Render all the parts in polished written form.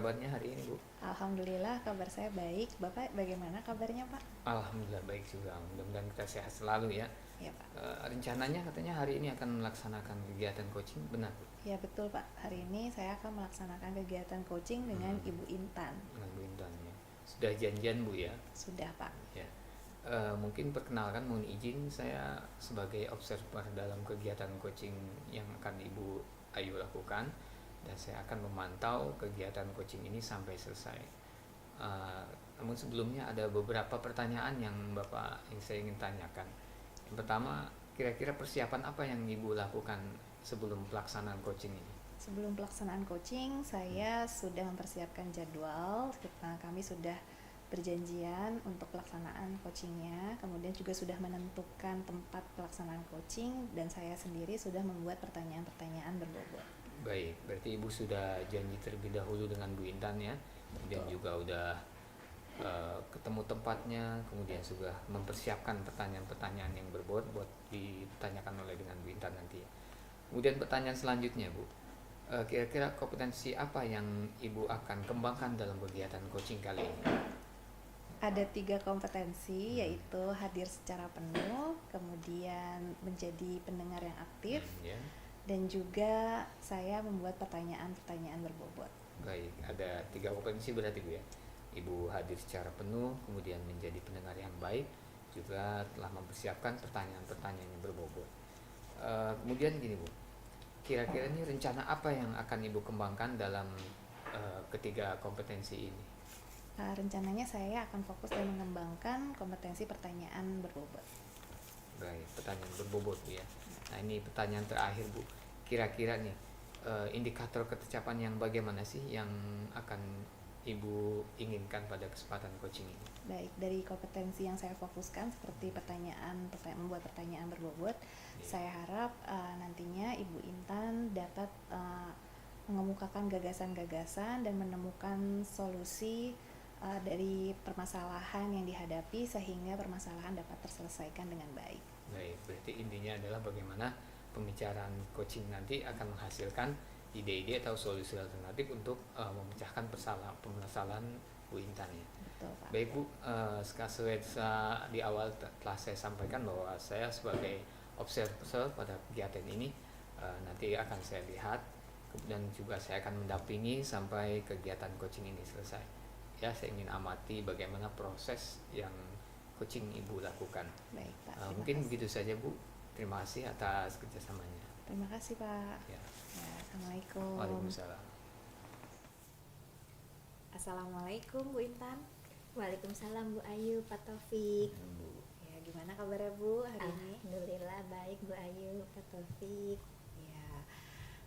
kabarnya hari ini, Bu? Alhamdulillah kabar saya baik. Bapak bagaimana kabarnya, Pak? Alhamdulillah baik juga. Mudah-mudahan kita sehat selalu ya. Ya, Pak. Rencananya katanya hari ini akan melaksanakan kegiatan coaching, benar, Bu? Ya, betul, Pak. Hari ini saya akan melaksanakan kegiatan coaching dengan Hmm, Ibu Intan. dengan Bu Intan ya. Sudah janjian, Bu ya? Sudah, Pak. Ya. Mungkin perkenalkan, mohon izin saya sebagai observer dalam kegiatan coaching yang akan Ibu Ayu lakukan, dan saya akan memantau kegiatan coaching ini sampai selesai. Uh, Namun sebelumnya ada beberapa pertanyaan yang saya ingin tanyakan. Yang pertama, kira-kira persiapan apa yang Ibu lakukan sebelum pelaksanaan coaching ini? Sebelum pelaksanaan coaching, saya sudah mempersiapkan jadwal. Kami sudah berjanjian untuk pelaksanaan coachingnya, kemudian juga sudah menentukan tempat pelaksanaan coaching, dan saya sendiri sudah membuat pertanyaan-pertanyaan berbobot. Baik, berarti Ibu sudah janji terlebih dahulu dengan Bu Intan ya, kemudian Betul. juga udah ketemu tempatnya, kemudian sudah mempersiapkan pertanyaan-pertanyaan yang berbobot buat ditanyakan oleh dengan Bu Intan nanti ya. Kemudian pertanyaan selanjutnya, Bu, kira-kira kompetensi apa yang Ibu akan kembangkan dalam kegiatan coaching kali ini? Ada 3 kompetensi, yaitu hadir secara penuh, kemudian menjadi pendengar yang aktif, Ya. dan juga saya membuat pertanyaan-pertanyaan berbobot. Baik, ada 3 kompetensi berarti, Bu ya. Ibu hadir secara penuh, kemudian menjadi pendengar yang baik, juga telah mempersiapkan pertanyaan-pertanyaan yang berbobot. Kemudian gini, Bu, kira-kira ini rencana apa yang akan Ibu kembangkan dalam ketiga kompetensi ini? Rencananya saya akan fokus dan mengembangkan kompetensi pertanyaan berbobot. Baik, pertanyaan berbobot, Bu ya. Nah, ini pertanyaan terakhir, Bu. Kira-kira nih indikator ketercapaian yang bagaimana sih yang akan Ibu inginkan pada kesempatan coaching ini? Baik, dari kompetensi yang saya fokuskan seperti membuat pertanyaan berbobot, saya harap nantinya Ibu Intan dapat mengemukakan gagasan-gagasan dan menemukan solusi dari permasalahan yang dihadapi, sehingga permasalahan dapat terselesaikan dengan baik. Baik, berarti intinya adalah bagaimana pembicaraan coaching nanti akan menghasilkan ide-ide atau solusi alternatif untuk memecahkan permasalahan Bu Intan ya. Betul, Pak. Baik, Bu, sesuai di awal telah saya sampaikan bahwa saya sebagai observer pada kegiatan ini nanti akan saya lihat, kemudian juga saya akan mendampingi sampai kegiatan coaching ini selesai. Ya, saya ingin amati bagaimana proses yang coaching Ibu lakukan. Baik, Pak. Mungkin begitu saja, Bu. Terima kasih atas kerjasamanya. Terima kasih, Pak. Ya. Assalamualaikum. Waalaikumsalam. Assalamualaikum, Bu Intan. Waalaikumsalam Bu Ayu, Pak Taufik. Ya, gimana kabarnya, Bu, hari ini? Alhamdulillah baik Bu Ayu, Pak Taufik. Ya,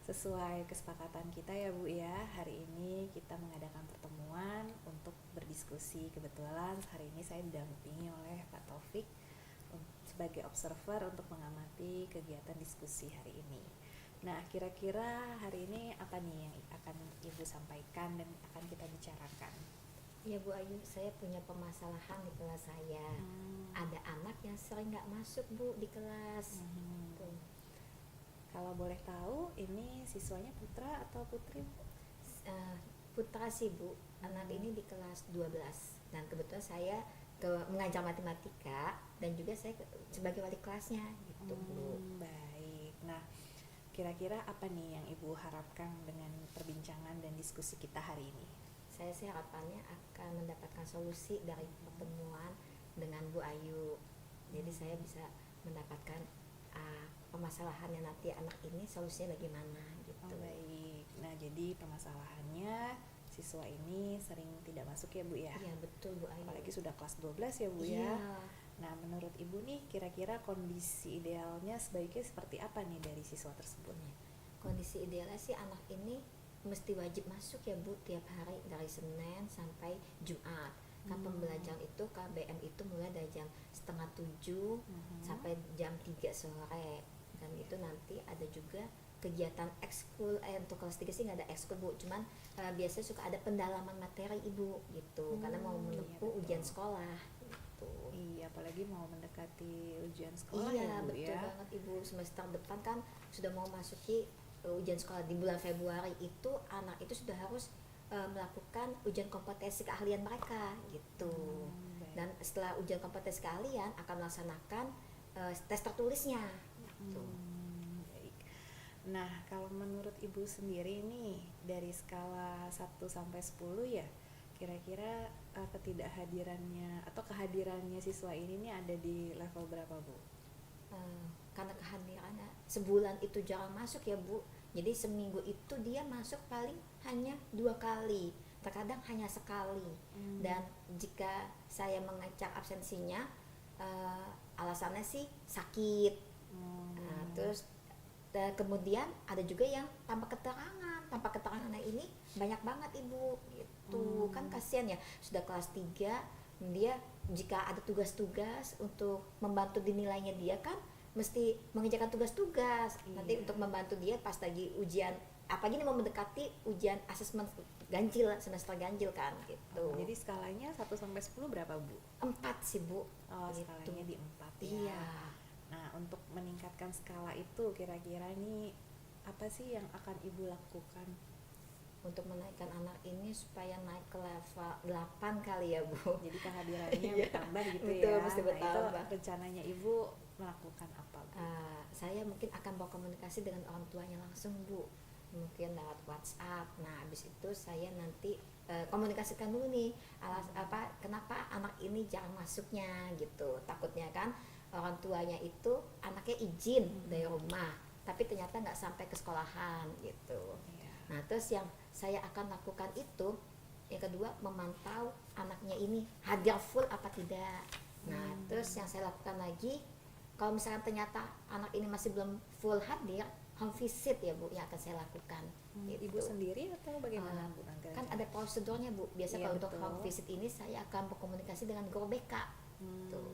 sesuai kesepakatan kita ya, Bu ya, hari ini kita mengadakan pertemuan untuk berdiskusi. Kebetulan hari ini saya didampingi oleh Pak Taufik sebagai observer untuk mengamati kegiatan diskusi hari ini. Nah, kira-kira hari ini apa nih yang akan Ibu sampaikan dan akan kita bicarakan? Ya Bu Ayu, saya punya permasalahan di kelas saya. Ada anak yang sering nggak masuk Bu di kelas. Tuh. Kalau boleh tahu, ini siswanya putra atau putri? Putra sih Bu, anak ini di kelas 12. Dan kebetulan saya mengajar matematika dan juga saya sebagai wali kelasnya gitu Bu. Baik. Nah, kira-kira apa nih yang Ibu harapkan dengan perbincangan dan diskusi kita hari ini? Saya sih harapannya akan mendapatkan solusi dari pertemuan dengan Bu Ayu. Jadi saya bisa mendapatkan permasalahannya nanti anak ini solusinya bagaimana gitu. Baik. Nah, jadi permasalahannya siswa ini sering tidak masuk ya, Bu ya? Iya, betul Bu Ayu. Apalagi sudah kelas 12 ya, Bu Iya. ya? Nah, menurut Ibu nih, kira-kira kondisi idealnya sebaiknya seperti apa nih dari siswa tersebut? Kondisi idealnya sih anak ini mesti wajib masuk ya Bu, tiap hari dari Senin sampai Jumat. Kan pembelajaran itu KBM itu mulai dari jam 6:30 sampai jam 3 sore. Dan itu nanti ada juga kegiatan ekskul, untuk kelas 3 sih nggak ada ekskul Bu, cuman biasanya suka ada pendalaman materi Ibu gitu, karena mau menempuh ujian sekolah gitu. Iya, apalagi mau mendekati ujian sekolah Iya, ya, Bu betul ya? banget Ibu, semester depan kan sudah mau masuki ujian sekolah di bulan Februari itu, anak itu sudah harus melakukan ujian kompetensi keahlian mereka gitu. Baik. Dan setelah ujian kompetensi keahlian akan melaksanakan tes tertulisnya gitu. Baik. Nah, kalau menurut Ibu sendiri nih dari skala 1 sampai 10 ya, kira-kira ketidakhadirannya atau kehadirannya siswa ini nih ada di level berapa, Bu? Karena kehadirannya sebulan itu jarang masuk ya Bu, jadi seminggu itu dia masuk paling hanya 2 kali, terkadang hanya sekali. Dan jika saya mengecek absensinya, alasannya sih sakit. Nah, terus kemudian ada juga yang tanpa keterangan ini banyak banget Ibu gitu. Kan kasihan ya, sudah kelas 3 dia jika ada tugas-tugas untuk membantu dinilainya dia kan mesti mengerjakan tugas-tugas. Nanti untuk membantu dia pas lagi ujian, apalagi ini mau mendekati ujian asesmen ganjil, semester ganjil kan gitu. Jadi skalanya 1 sampai 10 berapa, Bu? 4 sih Bu. Oh, Gitu. skalanya di 4 ya. Iya. Nah, untuk meningkatkan skala itu kira-kira nih apa sih yang akan Ibu lakukan? Untuk menaikkan anak ini supaya naik ke level 8 kali ya Bu. Jadi kehadirannya Iya. bertambah gitu Betul, ya. mesti Nah, itu bertambah. rencananya Ibu melakukan apa, Bu? Saya mungkin akan berkomunikasi dengan orang tuanya langsung Bu, mungkin lewat WhatsApp. Nah habis itu saya nanti komunikasikan dulu nih kenapa anak ini jarang masuknya gitu. Takutnya kan orang tuanya itu anaknya izin dari rumah tapi ternyata nggak sampai ke sekolahan gitu. Iya. Nah terus yang saya akan lakukan itu yang kedua, memantau anaknya ini hadir full apa tidak. Nah terus yang saya lakukan lagi, kalau misalkan ternyata anak ini masih belum full hadir, home visit ya Bu yang akan saya lakukan. Gitu. Ibu sendiri atau bagaimana, Bu? Kan ada prosedurnya Bu. Biasa Iya, kalau untuk betul. home visit ini saya akan berkomunikasi dengan guru BK. Tuh.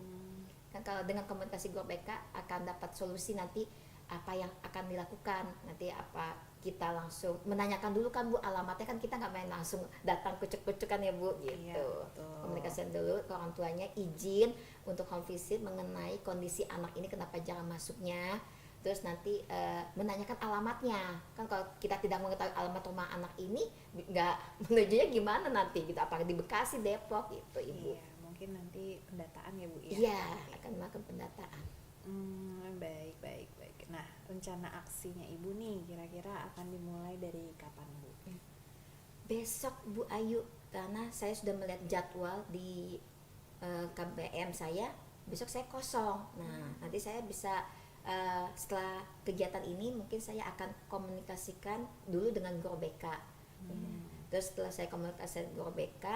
Kan kalau dengan komunikasi guru BK akan dapat solusi nanti apa yang akan dilakukan. Nanti apa kita langsung menanyakan dulu kan Bu alamatnya, kan kita nggak main langsung datang kucuk-kucukan ya Bu gitu. Iya, betul. Komunikasi dulu ke orang tuanya, izin untuk home visit mengenai kondisi anak ini kenapa jarang masuknya. Terus nanti menanyakan alamatnya. Kan kalau kita tidak mengetahui alamat rumah anak ini, nggak menujunya gimana nanti gitu, apakah di Bekasi, Depok gitu Ibu. Iya, mungkin nanti pendataan ya, Bu ya. Iya, akan melakukan pendataan. Baik. Nah, rencana aksinya Ibu nih kira-kira akan dimulai dari kapan, Bu? Besok Bu Ayu, karena saya sudah melihat jadwal di KBM saya, besok saya kosong. Nah, nanti saya bisa setelah kegiatan ini mungkin saya akan komunikasikan dulu dengan guru BK. Terus setelah saya komunikasi dengan guru BK,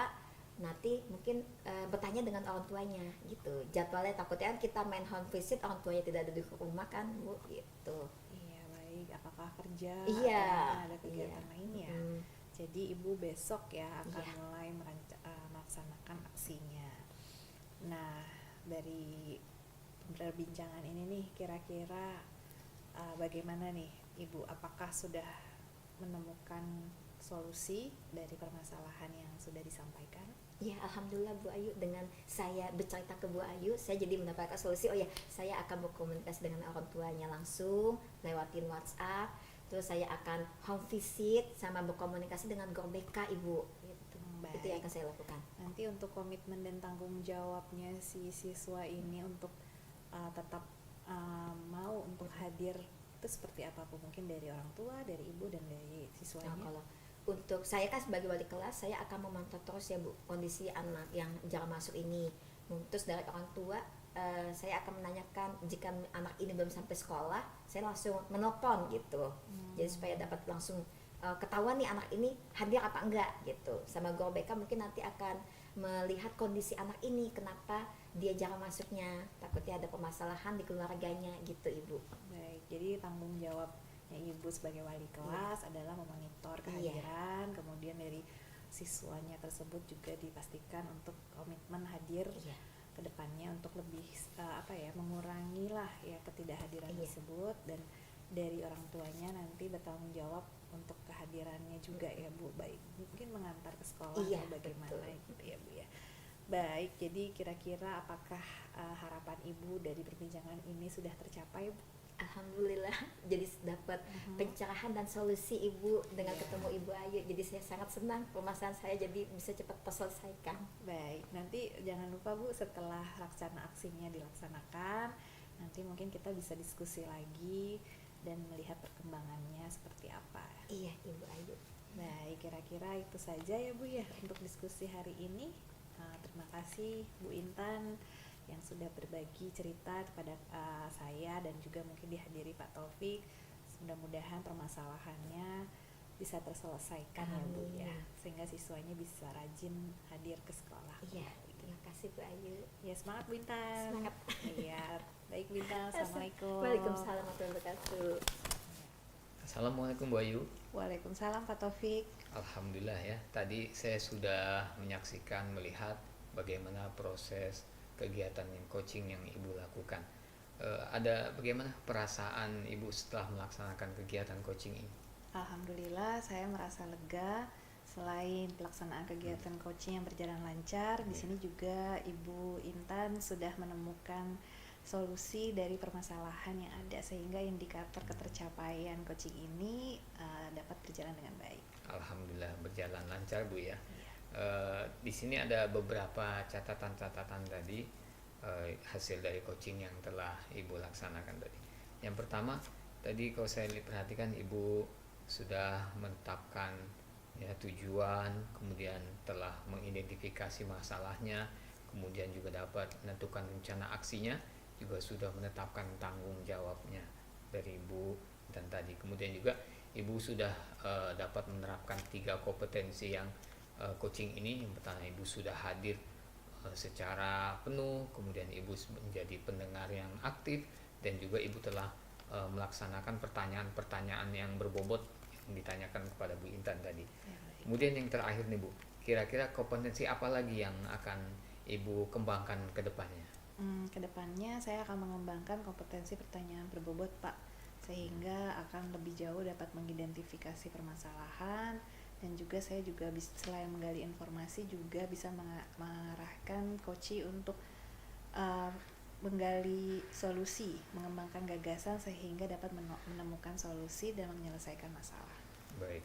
nanti mungkin bertanya dengan orang tuanya gitu. Jadwalnya takutnya kan kita main home visit, orang tuanya tidak ada di rumah kan Bu gitu. Iya, baik. Apakah kerja Iya, atau mungkin ada kegiatan iya. lain ya? Jadi Ibu besok ya akan Iya. mulai melaksanakan aksinya. Nah, dari perbincangan ini nih kira-kira bagaimana nih Ibu? Apakah sudah menemukan solusi dari permasalahan yang sudah disampaikan? Ya alhamdulillah Bu Ayu, dengan saya bercerita ke Bu Ayu saya jadi mendapatkan solusi. Oh ya, saya akan berkomunikasi dengan orang tuanya langsung lewatin WhatsApp. Terus saya akan home visit sama berkomunikasi dengan guru BK Ibu gitu. Itu yang akan saya lakukan. Nanti untuk komitmen dan tanggung jawabnya si siswa ini untuk tetap mau untuk hadir itu seperti apa Bu? Mungkin dari orang tua, dari ibu dan dari siswanya. Nah, kalau untuk saya kan sebagai wali kelas, saya akan memantau terus ya Bu kondisi anak yang jarang masuk ini. Terus dari orang tua, saya akan menanyakan jika anak ini belum sampai sekolah, saya langsung menelpon gitu. Jadi supaya dapat langsung ketahuan nih anak ini hadir apa enggak gitu. Sama guru BK mungkin nanti akan melihat kondisi anak ini, kenapa dia jarang masuknya, takutnya ada permasalahan di keluarganya gitu Ibu. Baik, jadi tanggung jawabnya Ibu sebagai wali kelas adalah memonitor kehadiran, kemudian dari siswanya tersebut juga dipastikan untuk komitmen hadir ke depannya untuk lebih mengurangi lah ya ketidakhadiran tersebut, dan dari orang tuanya nanti bertanggung jawab untuk kehadirannya juga ya Bu. Baik, mungkin mengantar ke sekolah atau bagaimana gitu ya Bu ya. Baik, jadi kira-kira apakah harapan Ibu dari perbincangan ini sudah tercapai Bu? Alhamdulillah jadi dapat pencerahan dan solusi Ibu dengan ketemu Ibu Ayu. Jadi saya sangat senang permasalahan saya jadi bisa cepat terselesaikan. Baik, nanti jangan lupa Bu, setelah laksana aksinya dilaksanakan, nanti mungkin kita bisa diskusi lagi dan melihat perkembangannya seperti apa. Iya Ibu Ayu. Baik, kira-kira itu saja ya Bu ya untuk diskusi hari ini. Terima kasih Bu Intan yang sudah berbagi cerita kepada saya dan juga mungkin dihadiri Pak Taufik. Mudah-mudahan permasalahannya bisa terselesaikan ya Bu ya, sehingga siswanya bisa rajin hadir ke sekolah. Iya, terima kasih Bu Ayu. Ya, semangat Bu Intan. Semangat. Iya, baik Bu Intan. Assalamualaikum. Waalaikumsalam warahmatullahi wabarakatuh. Assalamualaikum Bu Ayu. Waalaikumsalam Pak Taufik. Alhamdulillah ya, tadi saya sudah menyaksikan, melihat bagaimana proses kegiatan yang coaching yang Ibu lakukan. Ada bagaimana perasaan Ibu setelah melaksanakan kegiatan coaching ini? Alhamdulillah saya merasa lega. Selain pelaksanaan kegiatan coaching yang berjalan lancar, di sini juga Ibu Intan sudah menemukan solusi dari permasalahan yang ada, sehingga indikator ketercapaian coaching ini dapat berjalan dengan baik. Alhamdulillah berjalan lancar Bu ya. Di sini ada beberapa catatan-catatan tadi hasil dari coaching yang telah Ibu laksanakan tadi. Yang pertama tadi kalau saya perhatikan Ibu sudah menetapkan ya tujuan, kemudian telah mengidentifikasi masalahnya, kemudian juga dapat menentukan rencana aksinya, juga sudah menetapkan tanggung jawabnya dari Ibu dan tadi. Kemudian juga Ibu sudah dapat menerapkan 3 kompetensi yang coaching ini. Yang pertama, Ibu sudah hadir secara penuh, kemudian Ibu menjadi pendengar yang aktif, dan juga Ibu telah melaksanakan pertanyaan-pertanyaan yang berbobot yang ditanyakan kepada Bu Intan tadi. Kemudian yang terakhir nih Bu, kira-kira kompetensi apa lagi yang akan Ibu kembangkan ke depannya? Kedepannya saya akan mengembangkan kompetensi pertanyaan berbobot Pak, sehingga akan lebih jauh dapat mengidentifikasi permasalahan, dan juga saya juga selain menggali informasi juga bisa mengarahkan coachee untuk menggali solusi, mengembangkan gagasan sehingga dapat menemukan solusi dan menyelesaikan masalah. Baik,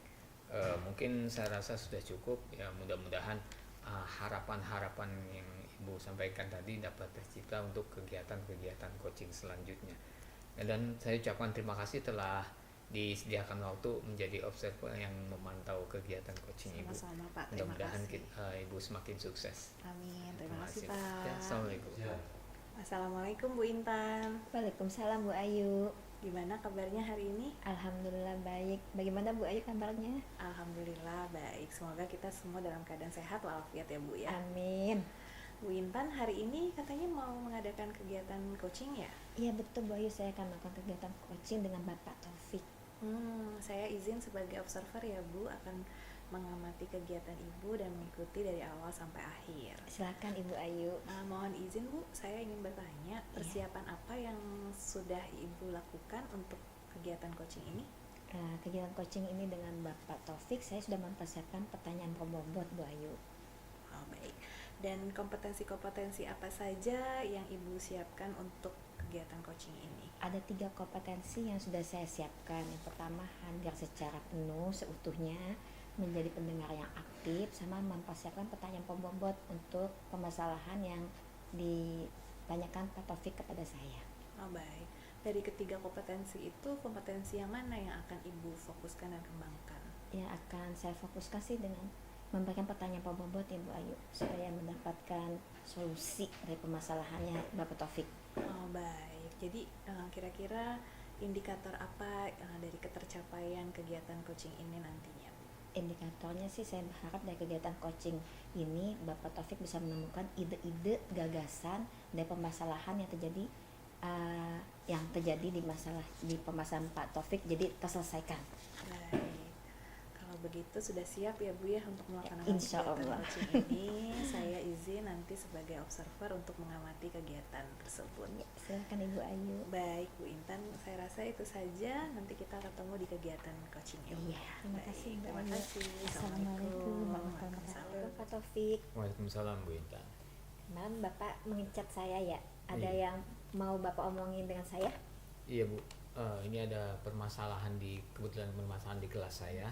mungkin saya rasa sudah cukup ya, mudah-mudahan harapan-harapan yang Ibu sampaikan tadi dapat tercipta untuk kegiatan-kegiatan coaching selanjutnya. Dan saya ucapkan terima kasih telah disediakan waktu menjadi observer yang memantau kegiatan coaching Ibu. Sama-sama Pak, terima Mudah-mudahan kasih. Ibu semakin sukses. Amin, terima kasih Pak. Ya, Assalamualaikum. Assalamualaikum Bu Intan. Waalaikumsalam Bu Ayu. Gimana kabarnya hari ini? Alhamdulillah baik. Bagaimana Bu Ayu kabarnya? Alhamdulillah baik. Semoga kita semua dalam keadaan sehat walafiat ya Bu ya. Amin. Bu Intan hari ini katanya mau mengadakan kegiatan coaching ya? Iya betul Bu Ayu, saya akan melakukan kegiatan coaching dengan Bapak Taufik. Saya izin sebagai observer ya Bu, akan mengamati kegiatan Ibu dan mengikuti dari awal sampai akhir. Silakan Ibu Ayu. Mohon izin Bu, saya ingin bertanya, persiapan apa yang sudah Ibu lakukan untuk kegiatan coaching ini? Kegiatan coaching ini dengan Bapak Taufik, saya sudah mempersiapkan pertanyaan pembobot Bu Ayu. Oh, baik. Dan kompetensi-kompetensi apa saja yang Ibu siapkan untuk kegiatan coaching ini? Ada 3 kompetensi yang sudah saya siapkan. Yang pertama, hadir secara penuh seutuhnya, menjadi pendengar yang aktif, sama mempersiapkan pertanyaan pembobot untuk permasalahan yang ditanyakan Pak Taufik kepada saya. Oh, baik. Dari ketiga kompetensi itu, kompetensi yang mana yang akan Ibu fokuskan dan kembangkan? Yang akan saya fokuskan sih dengan memberikan pertanyaan pembobot Ibu Ayu, supaya mendapatkan solusi dari permasalahannya Bapak Taufik. Oh, baik. Jadi kira-kira indikator apa dari ketercapaian kegiatan coaching ini nantinya? Indikatornya sih saya berharap dari kegiatan coaching ini Bapak Taufik bisa menemukan ide-ide, gagasan dari permasalahan yang terjadi di permasalahan Pak Taufik jadi terselesaikan. Baik. Kalau begitu sudah siap ya Bu ya untuk melaksanakan Insya kegiatan Allah. coaching ini. Saya izin nanti sebagai observer untuk mengamati kegiatan tersebut. Ya, silakan Ibu Ayu. Baik Bu Intan, saya rasa itu saja. Nanti kita ketemu di kegiatan coaching ini. Iya, terima Baik, kasih, Mbak terima Ayu. kasih. Assalamualaikum warahmatullahi wabarakatuh. Pak Taufik, Waalaikumsalam Bu Intan. kemarin Bapak mengecat saya ya. Ada Iya. yang mau Bapak omongin dengan saya? Iya Bu, ini ada kebetulan permasalahan di kelas saya,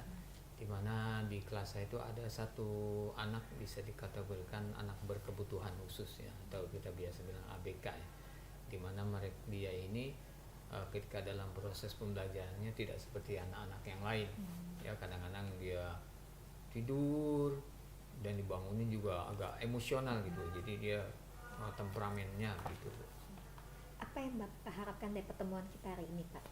di mana di kelas saya itu ada satu anak bisa dikategorikan anak berkebutuhan khusus ya, atau kita biasa bilang ABK ya, di mana dia ini ketika dalam proses pembelajarannya tidak seperti anak-anak yang lain. Ya kadang-kadang dia tidur dan dibangunin juga agak emosional gitu, jadi dia temperamennya gitu. Apa yang Bapak harapkan dari pertemuan kita hari ini, Pak?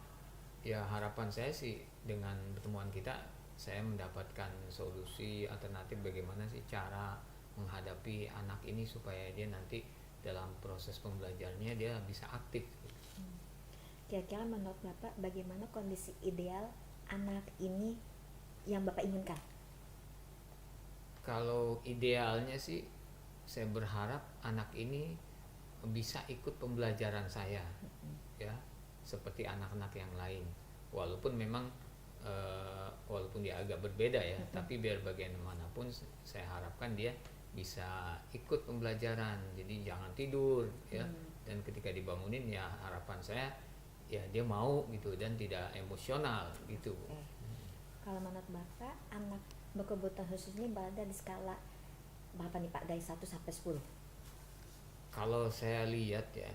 Ya harapan saya sih dengan pertemuan kita saya mendapatkan solusi alternatif bagaimana sih cara menghadapi anak ini supaya dia nanti dalam proses pembelajarannya dia bisa aktif. Kira-kira menurut Bapak bagaimana kondisi ideal anak ini yang Bapak inginkan? Kalau idealnya sih saya berharap anak ini bisa ikut pembelajaran saya ya, seperti anak-anak yang lain, walaupun memang walaupun dia agak berbeda ya, tapi biar bagaimanapun saya harapkan dia bisa ikut pembelajaran, jadi jangan tidur ya, dan ketika dibangunin ya harapan saya ya dia mau gitu dan tidak emosional gitu. Kalau menurut Bapak anak berkebutuhan khusus ini berada di skala berapa nih Pak, dari 1 sampai 10? Kalau saya lihat ya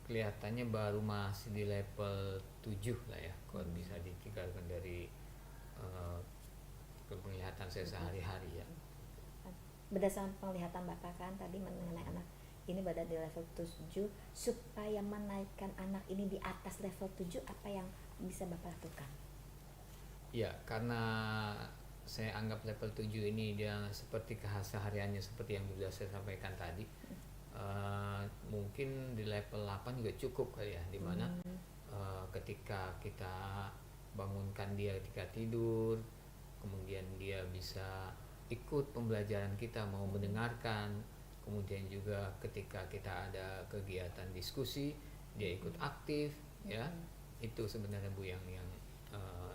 kelihatannya baru masih di level 7 lah ya, kalau bisa ditinggalkan dari penglihatan saya sehari-hari ya. Berdasarkan penglihatan Bapak kan tadi mengenai anak ini berada di level 7, supaya menaikkan anak ini di atas level 7 apa yang bisa Bapak lakukan? Ya, karena saya anggap level 7 ini dia seperti kesehariannya seperti yang sudah saya sampaikan tadi. Mungkin di level 8 juga cukup kali ya, dimana ketika kita bangunkan dia ketika tidur, kemudian dia bisa ikut pembelajaran kita, mau mendengarkan, kemudian juga ketika kita ada kegiatan diskusi dia ikut aktif ya. Itu sebenarnya Bu yang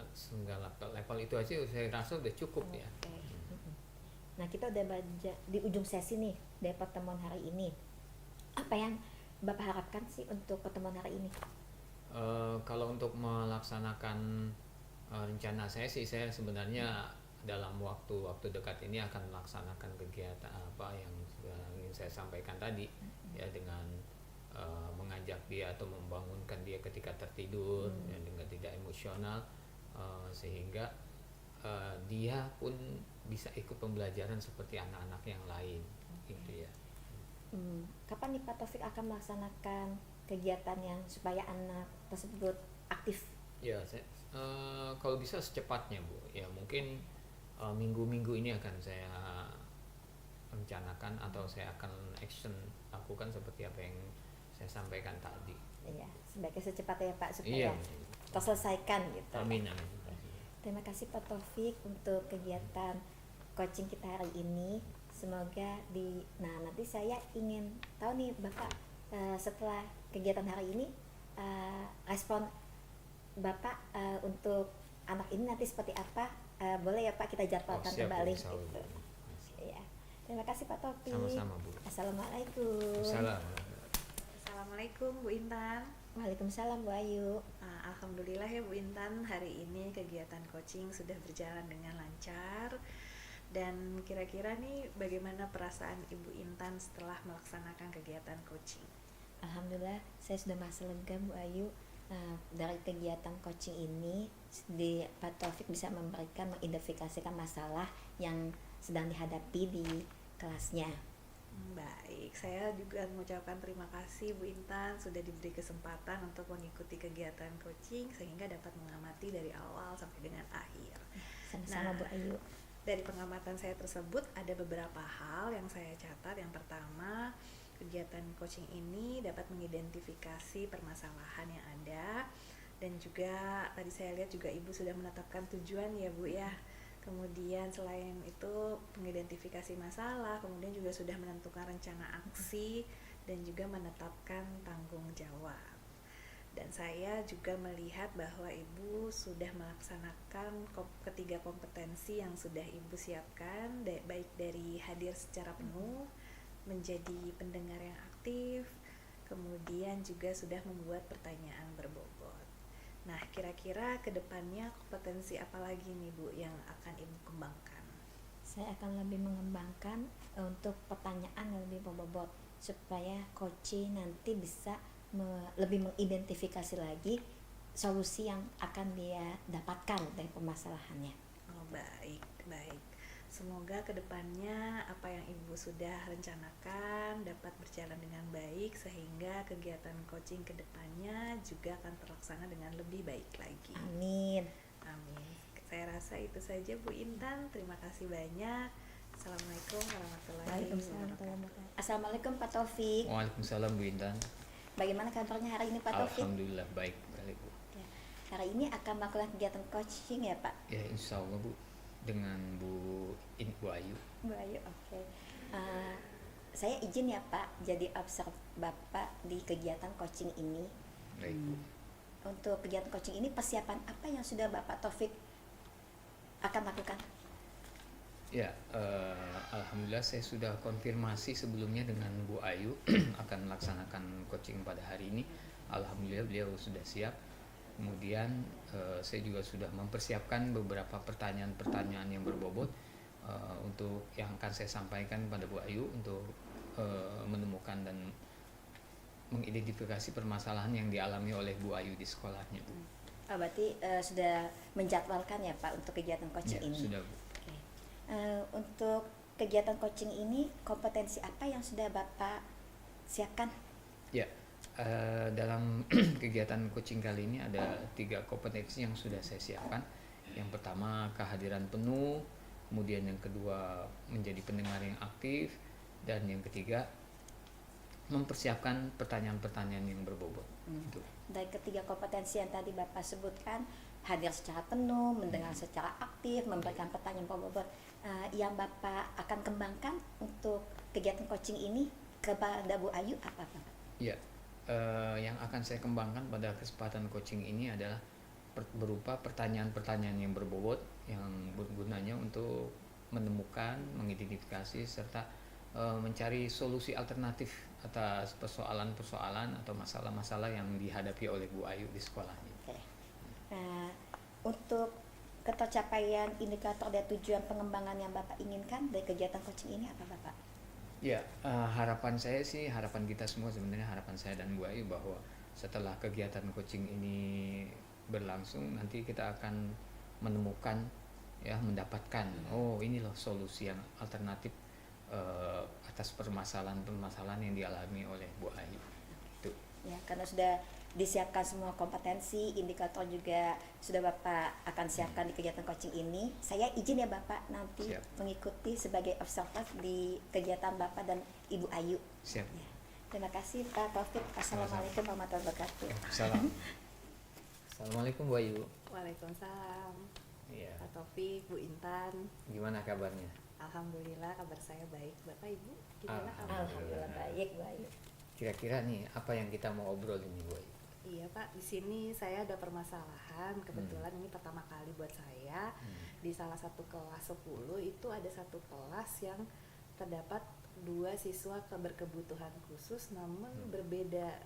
segala level itu aja saya rasa udah cukup ya. Nah kita udah baca di ujung sesi nih dari pertemuan hari ini. Apa yang Bapak harapkan sih untuk pertemuan hari ini? Kalau untuk melaksanakan rencana saya sih, saya sebenarnya dalam waktu dekat ini akan melaksanakan kegiatan apa yang sudah ingin saya sampaikan tadi ya, dengan mengajak dia atau membangunkan dia ketika tertidur ya, dengan tidak emosional, sehingga dia pun bisa ikut pembelajaran seperti anak-anak yang lain gitu ya. Kapan nih Pak Taufik akan melaksanakan kegiatan yang supaya anak tersebut aktif? Ya, kalau bisa secepatnya Bu. Ya mungkin minggu-minggu ini akan saya rencanakan atau saya akan lakukan seperti apa yang saya sampaikan tadi. Iya, sebaiknya secepatnya ya Pak supaya Iya. terselesaikan gitu. Amin. Terima kasih Pak Taufik untuk kegiatan coaching kita hari ini. Semoga nanti saya ingin tahu nih Bapak setelah kegiatan hari ini respon Bapak untuk anak ini nanti seperti apa, boleh ya Pak kita jadwalkan kembali gitu. Ya. Terima kasih Pak Taufik. Sama-sama Bu. Assalamualaikum. Assalamualaikum Bu Intan. Waalaikumsalam Bu Ayu. Alhamdulillah ya Bu Intan, hari ini kegiatan coaching sudah berjalan dengan lancar. Dan kira-kira nih bagaimana perasaan Ibu Intan setelah melaksanakan kegiatan coaching? Alhamdulillah saya sudah merasa lega Bu Ayu. Dari kegiatan coaching ini Pak Taufik bisa mengidentifikasikan masalah yang sedang dihadapi di kelasnya. Baik, saya juga mengucapkan terima kasih Bu Intan sudah diberi kesempatan untuk mengikuti kegiatan coaching sehingga dapat mengamati dari awal sampai dengan akhir. Sama-sama Bu Ayu. Dari pengamatan saya tersebut ada beberapa hal yang saya catat. Yang pertama, kegiatan coaching ini dapat mengidentifikasi permasalahan yang ada, dan juga tadi saya lihat juga Ibu sudah menetapkan tujuan ya Bu ya. Kemudian selain itu mengidentifikasi masalah, kemudian juga sudah menentukan rencana aksi dan juga menetapkan tanggung jawab. Dan saya juga melihat bahwa Ibu sudah melaksanakan ketiga kompetensi yang sudah Ibu siapkan, baik dari hadir secara penuh, menjadi pendengar yang aktif, kemudian juga sudah membuat pertanyaan berbobot. Nah, kira-kira kedepannya kompetensi apa lagi nih Bu yang akan Ibu kembangkan? Saya akan lebih mengembangkan untuk pertanyaan yang lebih berbobot supaya coaching nanti bisa lebih mengidentifikasi lagi solusi yang akan dia dapatkan dari permasalahannya. Oh, baik, baik. Semoga kedepannya apa yang Ibu sudah rencanakan dapat berjalan dengan baik sehingga kegiatan coaching kedepannya juga akan terlaksana dengan lebih baik lagi. Amin. Amin. Saya rasa itu saja Bu Intan. Terima kasih banyak. Assalamualaikum warahmatullahi wabarakatuh. Assalamualaikum Pak Taufik. Waalaikumsalam Bu Intan. Bagaimana kabarnya hari ini Pak Taufik? Alhamdulillah baik sekali Bu. Ya. Hari ini akan melakukan kegiatan coaching ya Pak? Ya insya Allah Bu, dengan Bu Ayu. Bu Ayu, oke. Saya izin ya Pak jadi observer Bapak di kegiatan coaching ini. Baik Bu. Untuk kegiatan coaching ini persiapan apa yang sudah Bapak Taufik akan lakukan? Ya, alhamdulillah saya sudah konfirmasi sebelumnya dengan Bu Ayu akan melaksanakan coaching pada hari ini. Alhamdulillah beliau sudah siap. Kemudian saya juga sudah mempersiapkan beberapa pertanyaan-pertanyaan yang berbobot untuk yang akan saya sampaikan pada Bu Ayu untuk menemukan dan mengidentifikasi permasalahan yang dialami oleh Bu Ayu di sekolahnya. Berarti sudah menjadwalkan ya Pak untuk kegiatan coaching Ya, ini? sudah Bu. Untuk kegiatan coaching ini kompetensi apa yang sudah Bapak siapkan? Ya, dalam kegiatan coaching kali ini ada 3 kompetensi yang sudah saya siapkan. Yang pertama kehadiran penuh, kemudian yang kedua menjadi pendengar yang aktif, dan yang ketiga mempersiapkan pertanyaan-pertanyaan yang berbobot. Itu. Dari ketiga kompetensi yang tadi Bapak sebutkan, hadir secara penuh, mendengar secara aktif, memberikan pertanyaan berbobot, yang Bapak akan kembangkan untuk kegiatan coaching ini kepada Bu Ayu apa Pak? Ya, yang akan saya kembangkan pada kesempatan coaching ini adalah berupa pertanyaan-pertanyaan yang berbobot yang bergunanya untuk menemukan, mengidentifikasi serta mencari solusi alternatif atas persoalan-persoalan atau masalah-masalah yang dihadapi oleh Bu Ayu di sekolahnya. Oke. Untuk ketercapaian indikator dan tujuan pengembangan yang Bapak inginkan dari kegiatan coaching ini apa Bapak? Ya, harapan saya sih, harapan kita semua sebenarnya, harapan saya dan Bu Ayu bahwa setelah kegiatan coaching ini berlangsung nanti kita akan menemukan ya, mendapatkan ini loh solusi yang alternatif atas permasalahan-permasalahan yang dialami oleh Bu Ayu. Itu. Ya, karena sudah disiapkan semua kompetensi, indikator juga sudah Bapak akan siapkan di kegiatan coaching ini. Saya izin ya Bapak nanti mengikuti sebagai observer di kegiatan Bapak dan Ibu Ayu. Siap. Ya. Terima kasih Pak Taufik. Assalamualaikum warahmatullahi wabarakatuh. Salam. Assalamualaikum Bu Ayu. Waalaikumsalam. Iya. Pak Taufik, Bu Intan. Gimana kabarnya? Alhamdulillah kabar saya baik. Bapak Ibu gimana kabar? Alhamdulillah baik Bu Ayu. Kira-kira nih apa yang kita mau obrolin nih Bu Ayu? Iya Pak, di sini saya ada permasalahan. Kebetulan ini pertama kali buat saya. Di salah satu kelas 10 itu ada satu kelas yang terdapat 2 siswa berkebutuhan khusus namun berbeda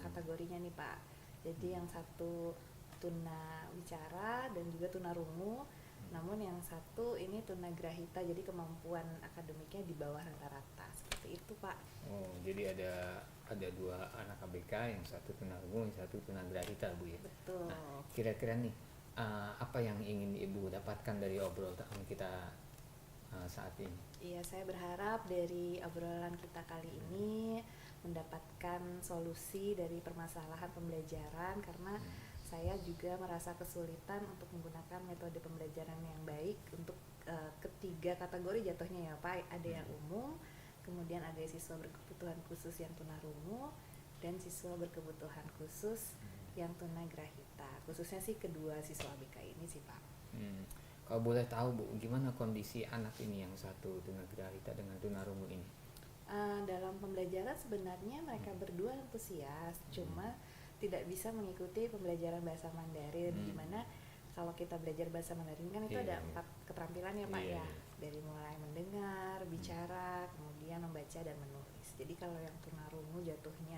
kategorinya nih Pak. Jadi yang satu tuna wicara dan juga tuna rungu. Namun yang satu ini tunagrahita, jadi kemampuan akademiknya di bawah rata-rata, seperti itu Pak. Oh, jadi ada 2 anak ABK, yang satu tunarungu, yang satu tunagrahita Bu ya. Betul. Nah, kira-kira nih apa yang ingin Ibu dapatkan dari obrolan kita saat ini? Iya, saya berharap dari obrolan kita kali ini mendapatkan solusi dari permasalahan pembelajaran karena saya juga merasa kesulitan untuk menggunakan metode pembelajaran yang baik untuk ketiga kategori jatuhnya ya Pak. Ada yang umum, kemudian ada siswa berkebutuhan khusus yang tunarungu, dan siswa berkebutuhan khusus yang tunagrahita. Khususnya sih kedua siswa ABK ini sih Pak. Kalau boleh tahu Bu, gimana kondisi anak ini yang satu tunagrahita dengan tunarungu ini? Dalam pembelajaran sebenarnya mereka berdua antusias, cuma tidak bisa mengikuti pembelajaran bahasa Mandarin, dimana kalau kita belajar bahasa Mandarin kan itu ada 4 keterampilan ya Pak ya, dari mulai mendengar, bicara, kemudian membaca dan menulis. Jadi kalau yang tunarungu jatuhnya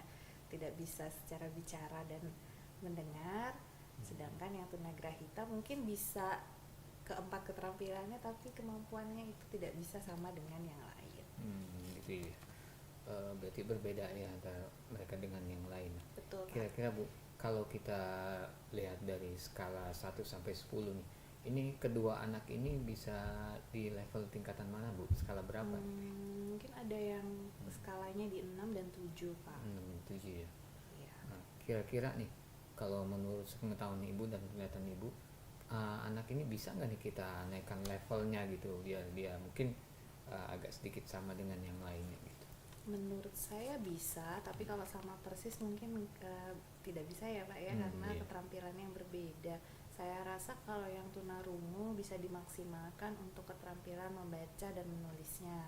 tidak bisa secara bicara dan mendengar, sedangkan yang tunagrahita mungkin bisa keempat keterampilannya tapi kemampuannya itu tidak bisa sama dengan yang lain. Gitu ya. Berarti berbeda ya antara mereka dengan yang lain. Betul, Pak. Kira-kira Bu, kalau kita lihat dari skala 1 sampai 10 nih, ini kedua anak ini bisa di level tingkatan mana Bu? Skala berapa? Mungkin ada yang skalanya di 6 dan 7, Pak. 7 ya. Iya. Nah, kira-kira nih, kalau menurut pengetahuan Ibu dan penglihatan Ibu, anak ini bisa nggak nih kita naikkan levelnya gitu, biar dia mungkin agak sedikit sama dengan yang lainnya gitu? Menurut saya bisa, tapi kalau sama persis mungkin tidak bisa ya Pak ya, karena Iya. keterampilannya yang berbeda. Saya rasa kalau yang tunarungu bisa dimaksimalkan untuk keterampilan membaca dan menulisnya.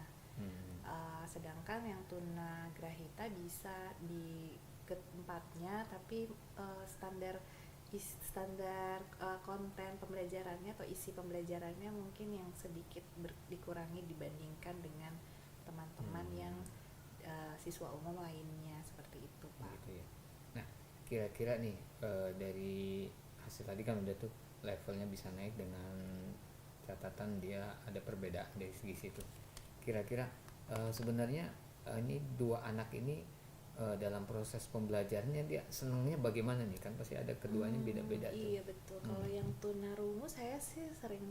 Sedangkan yang tunagrahita bisa di keempatnya, tapi standar konten pembelajarannya atau isi pembelajarannya mungkin yang sedikit dikurangi dibandingkan dengan teman-teman yang siswa umum lainnya, seperti itu Pak. Gitu ya. Nah, kira-kira nih dari hasil tadi kan udah tuh levelnya bisa naik dengan catatan dia ada perbedaan dari segi situ. Kira-kira sebenarnya ini dua anak ini dalam proses pembelajarannya dia senangnya bagaimana nih, kan pasti ada keduanya beda-beda tuh. Iya betul. Kalau yang tunarungu saya sih sering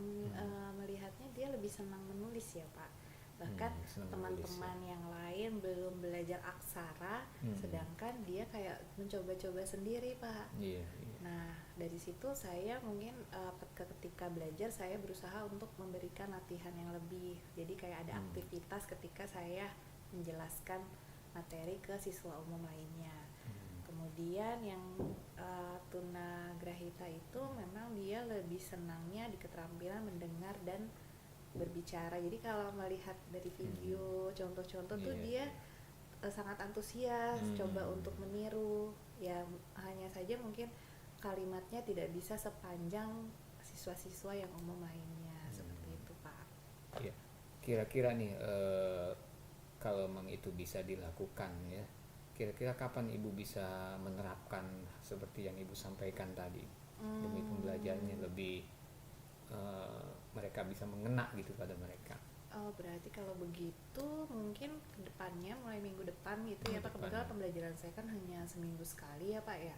melihatnya dia lebih senang menulis ya Pak. Bahkan teman-teman yang lain belum belajar aksara, sedangkan dia kayak mencoba-coba sendiri Pak. Iya. Nah dari situ saya mungkin ketika belajar saya berusaha untuk memberikan latihan yang lebih. Jadi kayak ada aktivitas ketika saya menjelaskan materi ke siswa umum lainnya. Kemudian yang tunagrahita itu memang dia lebih senangnya di keterampilan mendengar dan berbicara. Jadi kalau melihat dari video contoh-contoh tuh dia sangat antusias coba untuk meniru. Ya hanya saja mungkin kalimatnya tidak bisa sepanjang siswa-siswa yang umum lainnya. Seperti itu Pak. Iya. Kira-kira nih kalau memang itu bisa dilakukan ya, kira-kira kapan Ibu bisa menerapkan seperti yang Ibu sampaikan tadi, demi pembelajarannya lebih mereka bisa mengena gitu pada mereka? Oh berarti kalau begitu mungkin kedepannya mulai minggu depan gitu ya Pak. Kebetulan pembelajaran saya kan hanya seminggu sekali ya Pak ya.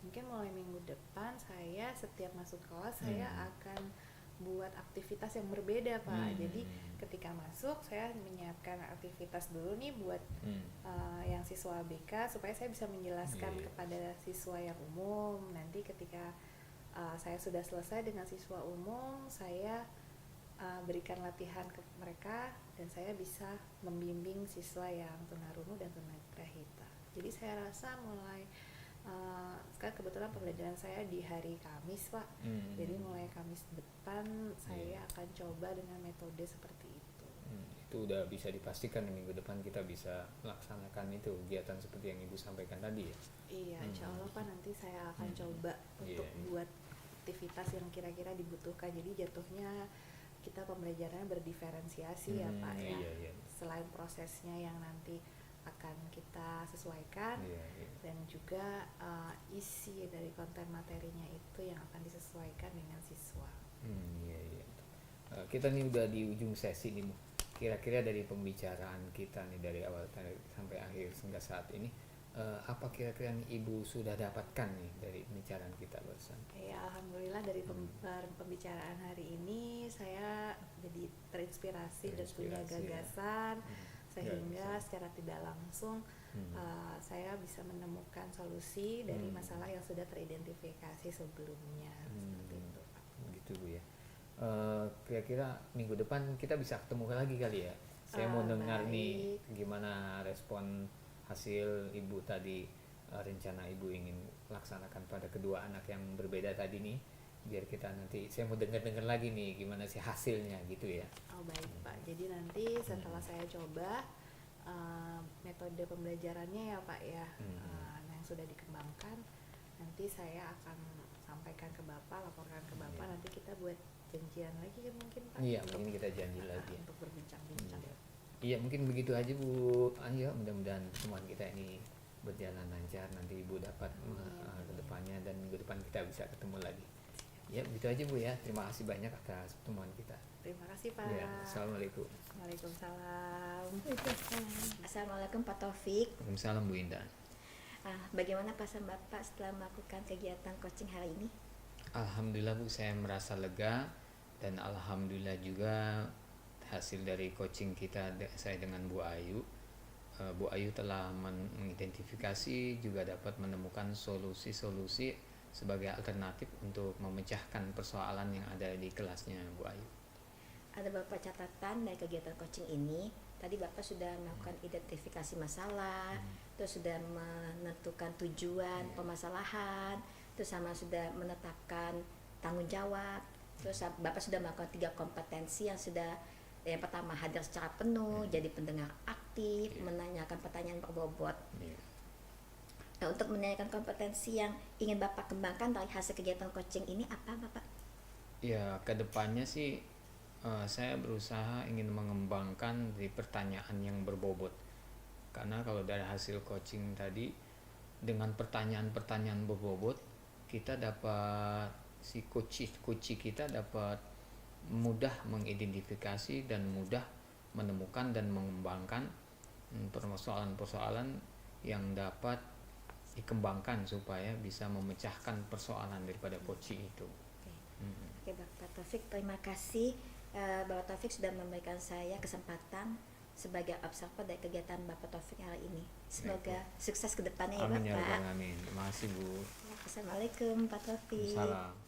Mungkin mulai minggu depan saya setiap masuk kelas saya akan buat aktivitas yang berbeda Pak. Jadi ketika masuk saya menyiapkan aktivitas dulu nih buat yang siswa ABK supaya saya bisa menjelaskan kepada siswa yang umum. Nanti ketika saya sudah selesai dengan siswa umum, saya berikan latihan ke mereka dan saya bisa membimbing siswa yang tunarungu dan tunagrahita. Jadi saya rasa mulai sekarang kebetulan pembelajaran saya di hari Kamis Pak. Jadi mulai Kamis depan saya akan coba dengan metode seperti itu. Itu udah bisa dipastikan minggu depan kita bisa melaksanakan itu kegiatan seperti yang Ibu sampaikan tadi ya? Iya, insya Allah Pak nanti saya akan coba untuk buat aktivitas yang kira-kira dibutuhkan. Jadi jatuhnya kita pembelajarannya berdiferensiasi ya Pak ya. Selain prosesnya yang nanti akan kita sesuaikan dan juga isi dari konten materinya itu yang akan disesuaikan dengan siswa. Kita nih udah di ujung sesi nih Bu. Kira-kira dari pembicaraan kita nih dari awal sampai akhir hingga saat ini, apa kira-kira nih Ibu sudah dapatkan nih dari pembicaraan kita barusan? Ya alhamdulillah dari pembicaraan hari ini saya jadi terinspirasi dan punya gagasan. Sehingga secara tidak langsung saya bisa menemukan solusi dari masalah yang sudah teridentifikasi sebelumnya. Seperti itu Pak. Gitu Bu ya. Kira-kira minggu depan kita bisa ketemu lagi kali ya. Saya mau dengar nih gimana respon hasil Ibu tadi, rencana Ibu ingin laksanakan pada kedua anak yang berbeda tadi nih, biar kita nanti saya mau dengar lagi nih gimana sih hasilnya gitu ya. Oh baik Pak, jadi nanti setelah saya coba metode pembelajarannya ya Pak ya, yang sudah dikembangkan, nanti saya akan sampaikan ke Bapak, laporkan ke Bapak, nanti kita buat janjian lagi ya mungkin Pak. Iya, mungkin kita janji lagi untuk berbincang-bincang. Iya, mungkin begitu aja Bu Anja, mudah-mudahan pertemuan kita ini berjalan lancar, nanti Ibu dapat ke depannya, dan minggu depan kita bisa ketemu lagi. Ya, begitu aja Bu ya. Terima kasih banyak atas pertemuan kita. Terima kasih Pak. Ya, assalamualaikum. Waalaikumsalam. Assalamualaikum Pak Taufik. Waalaikumsalam Bu Indah. Bagaimana perasaan Bapak setelah melakukan kegiatan coaching hari ini? Alhamdulillah Bu, saya merasa lega, dan alhamdulillah juga hasil dari coaching kita saya dengan Bu Ayu. Bu Ayu telah mengidentifikasi, juga dapat menemukan solusi-solusi sebagai alternatif untuk memecahkan persoalan yang ada di kelasnya Bu Ayu. Ada beberapa catatan dari kegiatan coaching ini. Tadi Bapak sudah melakukan identifikasi masalah, terus sudah menentukan tujuan permasalahan, terus sama sudah menetapkan tanggung jawab, terus Bapak sudah melakukan 3 kompetensi yang sudah, yang pertama hadir secara penuh, jadi pendengar aktif, menanyakan pertanyaan berbobot. Nah, untuk menanyakan kompetensi yang ingin Bapak kembangkan dari hasil kegiatan coaching ini apa Bapak? Ya, kedepannya sih saya berusaha ingin mengembangkan di pertanyaan yang berbobot, karena kalau dari hasil coaching tadi dengan pertanyaan-pertanyaan berbobot kita dapat, si coach kita dapat mudah mengidentifikasi dan mudah menemukan dan mengembangkan persoalan-persoalan yang dapat dikembangkan supaya bisa memecahkan persoalan daripada coaching itu. Oke, Bapak Taufik, terima kasih. Bapak Taufik sudah memberikan saya kesempatan sebagai observer dari kegiatan Bapak Taufik hari ini. Semoga sukses ke depannya ya Amin ya Bapak. rabbal alamin. Terima kasih Bu. Assalamualaikum Pak Taufik. Salam.